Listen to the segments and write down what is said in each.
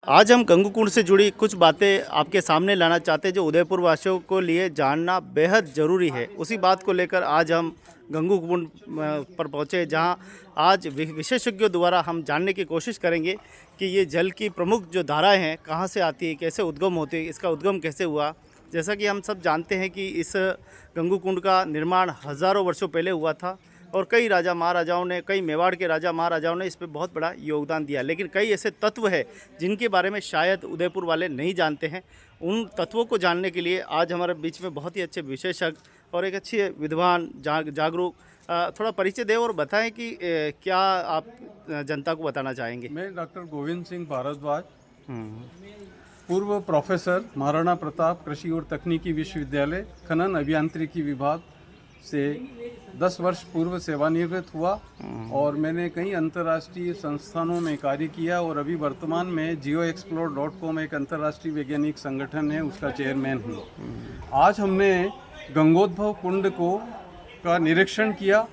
आज हम गंगू कुंड से जुड़ी कुछ बातें आपके सामने लाना चाहते हैं जो उदयपुर वासियों को लिए जानना बेहद ज़रूरी है। उसी बात को लेकर आज हम गंगू कुंड पर पहुँचे, जहां आज विशेषज्ञों द्वारा हम जानने की कोशिश करेंगे कि ये जल की प्रमुख जो धाराएं हैं कहां से आती है, कैसे उद्गम होती है, इसका उद्गम कैसे हुआ। जैसा कि हम सब जानते हैं कि इस गंगू कुंड का निर्माण हज़ारों वर्षों पहले हुआ था और कई राजा महाराजाओं ने, कई मेवाड़ के राजा महाराजाओं ने इस पे बहुत बड़ा योगदान दिया। लेकिन कई ऐसे तत्व हैं जिनके बारे में शायद उदयपुर वाले नहीं जानते हैं। उन तत्वों को जानने के लिए आज हमारे बीच में बहुत ही अच्छे विशेषज्ञ और एक अच्छी विद्वान जागरूक थोड़ा परिचय दें और बताएं कि क्या आप जनता को बताना चाहेंगे। मैं डॉक्टर गोविंद सिंह भारद्वाज, हम्म। पूर्व प्रोफेसर महाराणा प्रताप कृषि और तकनीकी विश्वविद्यालय खनन अभियांत्रिकी विभाग से 10 वर्ष पूर्व सेवानिवृत्त हुआ और मैंने कई अंतर्राष्ट्रीय संस्थानों में कार्य किया और अभी वर्तमान में geoexplore.com एक अंतर्राष्ट्रीय वैज्ञानिक संगठन है, उसका चेयरमैन हूँ। आज हमने गंगोद्भव कुंड का निरीक्षण किया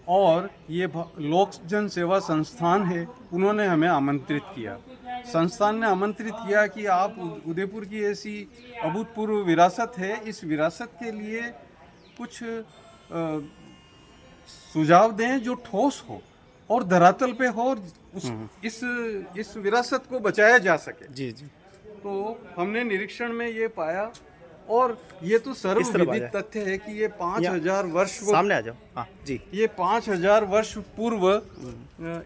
और ये लोक जन सेवा संस्थान है, उन्होंने हमें आमंत्रित किया। संस्थान ने आमंत्रित किया कि आप उदयपुर की ऐसी अभूतपूर्व विरासत है, इस विरासत के लिए कुछ सुझाव दें जो ठोस हो और धरातल पे हो और इस विरासत को बचाया जा सके। जी जी। तो हमने निरीक्षण में ये पाया और ये तो सर्वविदित तथ्य है कि ये 5000 वर्ष सामने आ जाओ। हाँ जी। ये 5000 वर्ष पूर्व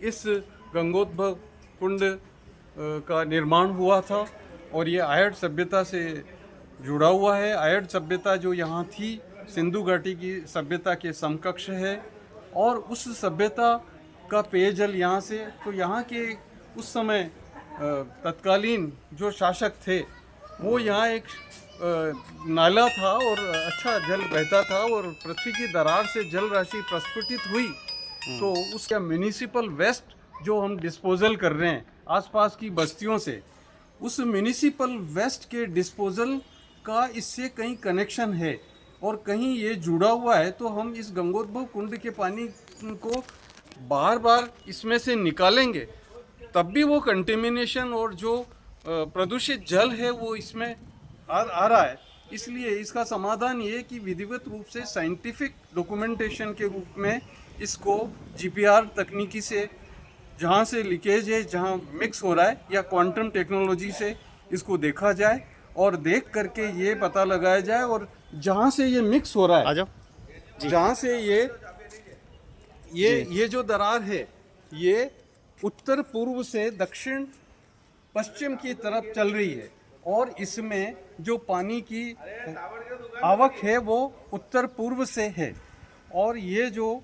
इस गंगोद्भव कुंड का निर्माण हुआ था और ये आयड़ सभ्यता से जुड़ा हुआ है। आयड़ सभ्यता जो यहाँ थी सिंधु घाटी की सभ्यता के समकक्ष है और उस सभ्यता का पेयजल यहाँ से, तो यहाँ के उस समय तत्कालीन जो शासक थे वो यहाँ एक नाला था और अच्छा जल बहता था और पृथ्वी की दरार से जल राशि प्रस्फुटित हुई तो उसका म्युनिसिपल वेस्ट जो हम डिस्पोजल कर रहे हैं आसपास की बस्तियों से, उस म्युनिसिपल वेस्ट के डिस्पोजल का इससे कहीं कनेक्शन है और कहीं ये जुड़ा हुआ है। तो हम इस गंगोद्भव कुंड के पानी को बार बार इसमें से निकालेंगे तब भी वो कंटेमिनेशन और जो प्रदूषित जल है वो इसमें आ रहा है। इसलिए इसका समाधान ये कि विधिवत रूप से साइंटिफिक डॉक्यूमेंटेशन के रूप में इसको जीपीआर तकनीकी से जहाँ से लीकेज है, जहाँ मिक्स हो रहा है, या क्वांटम टेक्नोलॉजी से इसको देखा जाए और देख करके ये पता लगाया जाए और जहाँ से ये मिक्स हो रहा है, जहाँ से ये जो दरार है ये उत्तर पूर्व से दक्षिण पश्चिम की तरफ चल रही है और इसमें जो पानी की आवक है वो उत्तर पूर्व से है और ये जो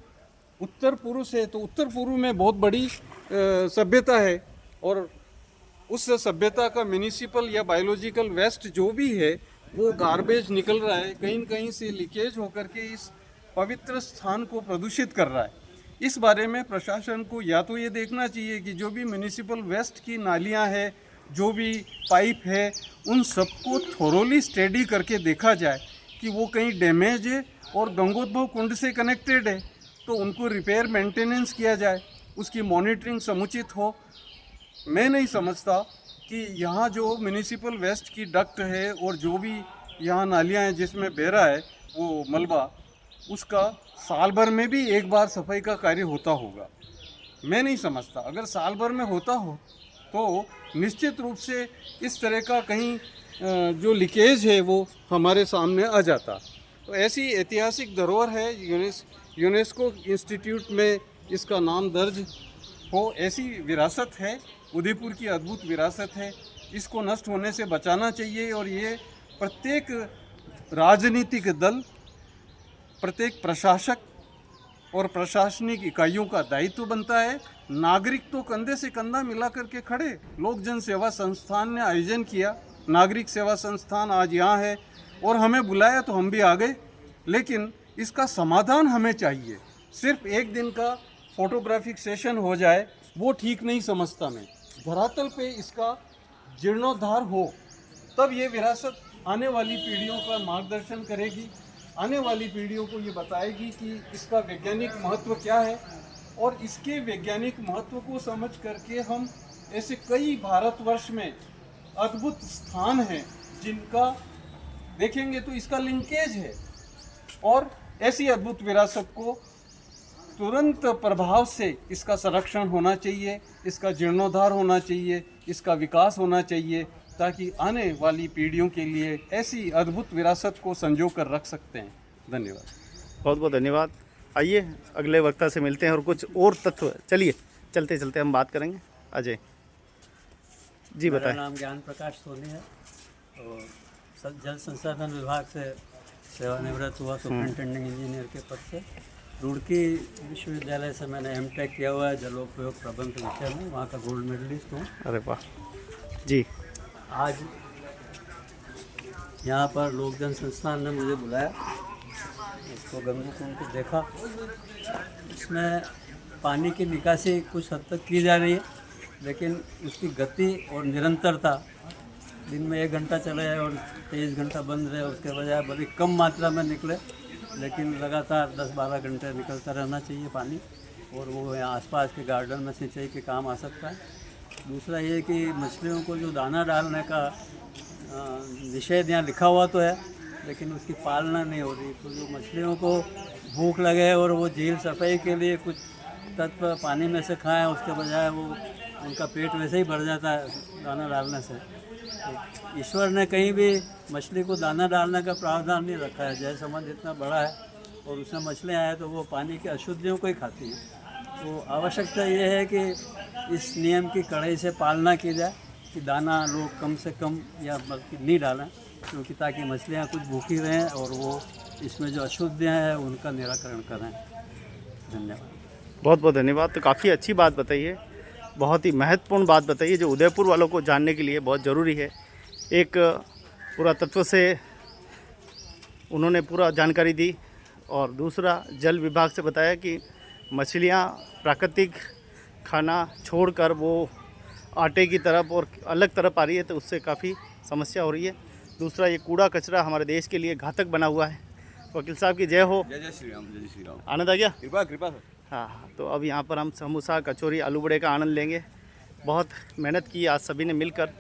उत्तर पूर्व से, तो उत्तर पूर्व में बहुत बड़ी सभ्यता है और उस सभ्यता का म्युनिसिपल या बायोलॉजिकल वेस्ट जो भी है वो गार्बेज निकल रहा है, कहीं न कहीं से लीकेज होकर के इस पवित्र स्थान को प्रदूषित कर रहा है। इस बारे में प्रशासन को या तो ये देखना चाहिए कि जो भी म्युनिसिपल वेस्ट की नालियां हैं, जो भी पाइप है, उन सबको थोरोली स्टडी करके देखा जाए कि वो कहीं डैमेज है और गंगोद्भव कुंड से कनेक्टेड है तो उनको रिपेयर मेंटेनेंस किया जाए, उसकी मॉनिटरिंग समुचित हो। मैं नहीं समझता कि यहाँ जो म्युनिसिपल वेस्ट की डक्ट है और जो भी यहाँ नालियाँ हैं जिसमें बह रहा है वो मलबा, उसका साल भर में भी एक बार सफाई का कार्य होता होगा। मैं नहीं समझता। अगर साल भर में होता हो तो निश्चित रूप से इस तरह का कहीं जो लीकेज है वो हमारे सामने आ जाता। तो ऐसी ऐतिहासिक धरोहर है, यूनेस्को इंस्टीट्यूट में इसका नाम दर्ज हो, ऐसी विरासत है, उदयपुर की अद्भुत विरासत है। इसको नष्ट होने से बचाना चाहिए और ये प्रत्येक राजनीतिक दल, प्रत्येक प्रशासक और प्रशासनिक इकाइयों का दायित्व बनता है। नागरिक तो कंधे से कंधा मिला करके खड़े, लोक जन सेवा संस्थान ने आयोजन किया, नागरिक सेवा संस्थान आज यहाँ है और हमें बुलाया तो हम भी आ गए, लेकिन इसका समाधान हमें चाहिए। सिर्फ एक दिन का फोटोग्राफिक सेशन हो जाए वो ठीक नहीं समझता मैं। धरातल पे इसका जीर्णोद्धार हो तब ये विरासत आने वाली पीढ़ियों का मार्गदर्शन करेगी, आने वाली पीढ़ियों को ये बताएगी कि इसका वैज्ञानिक महत्व क्या है और इसके वैज्ञानिक महत्व को समझ करके हम ऐसे कई भारतवर्ष में अद्भुत स्थान हैं जिनका देखेंगे तो इसका लिंकेज है। और ऐसी अद्भुत विरासत को तुरंत प्रभाव से इसका संरक्षण होना चाहिए, इसका जीर्णोद्धार होना चाहिए, इसका विकास होना चाहिए, ताकि आने वाली पीढ़ियों के लिए ऐसी अद्भुत विरासत को संजो कर रख सकते हैं। धन्यवाद। बहुत बहुत धन्यवाद। आइए अगले वक्ता से मिलते हैं और कुछ और तत्व, चलिए चलते चलते हम बात करेंगे। अजय जी मेरा बताएं। नाम ज्ञान प्रकाश सोनी है और जल संसाधन विभाग से सेवानिवृत्त हुआ सुपरिटेंडिंग इंजीनियर के पद से। रुड़की विश्वविद्यालय से मैंने एमटेक किया हुआ है जलोपयोग प्रबंध विषय में, वहाँ का गोल्ड मेडलिस्ट हूँ। अरे वाह जी। आज यहाँ पर लोकजन संस्थान ने मुझे बुलाया, इसको गंगू कुंड को देखा। इसमें पानी की निकासी कुछ हद तक की जा रही है, लेकिन उसकी गति और निरंतरता, दिन में 1 घंटा चले और 23 घंटा बंद रहे, उसके बजाय बड़ी कम मात्रा में निकले, लेकिन लगातार 10-12 घंटे निकलता रहना चाहिए पानी, और वो यहाँ आसपास के गार्डन में सिंचाई के काम आ सकता है। दूसरा ये कि मछलियों को जो दाना डालने का निषेध यहाँ लिखा हुआ तो है, लेकिन उसकी पालना नहीं हो रही। तो जो मछलियों को भूख लगे और वो झील सफाई के लिए कुछ तत्व पानी में से खाएं, उसके बजाय वो उनका पेट वैसे ही भर जाता है दाना डालने से। तो ईश्वर ने कहीं भी मछली को दाना डालने का प्रावधान नहीं रखा है। जय समुद्र इतना बड़ा है और उसमें मछलियाँ आए तो वो पानी की अशुद्धियों को ही खाती हैं। तो आवश्यकता ये है कि इस नियम की कड़ाई से पालना की जाए कि दाना लोग कम से कम या बल्कि नहीं डालें, क्योंकि ताकि मछलियाँ कुछ भूखी रहें और वो इसमें जो अशुद्धियाँ हैं उनका निराकरण करें। धन्यवाद। बहुत बहुत धन्यवाद। तो काफ़ी अच्छी बात बताई है, बहुत ही महत्वपूर्ण बात बताई है जो उदयपुर वालों को जानने के लिए बहुत ज़रूरी है। एक पुरातत्व से उन्होंने पूरा जानकारी दी, और दूसरा जल विभाग से बताया कि मछलियाँ प्राकृतिक खाना छोड़कर वो आटे की तरफ और अलग तरफ आ रही है, तो उससे काफ़ी समस्या हो रही है। दूसरा ये कूड़ा कचरा हमारे देश के लिए घातक बना हुआ है। वकील साहब की जय हो। जय जय श्री राम, जय जय श्री राम। आनंद आ गया? कृपा कृपा सर। हाँ, तो अब यहाँ पर हम समोसा कचौरी आलू बड़े का आनंद लेंगे। बहुत मेहनत की आज सभी ने मिलकर।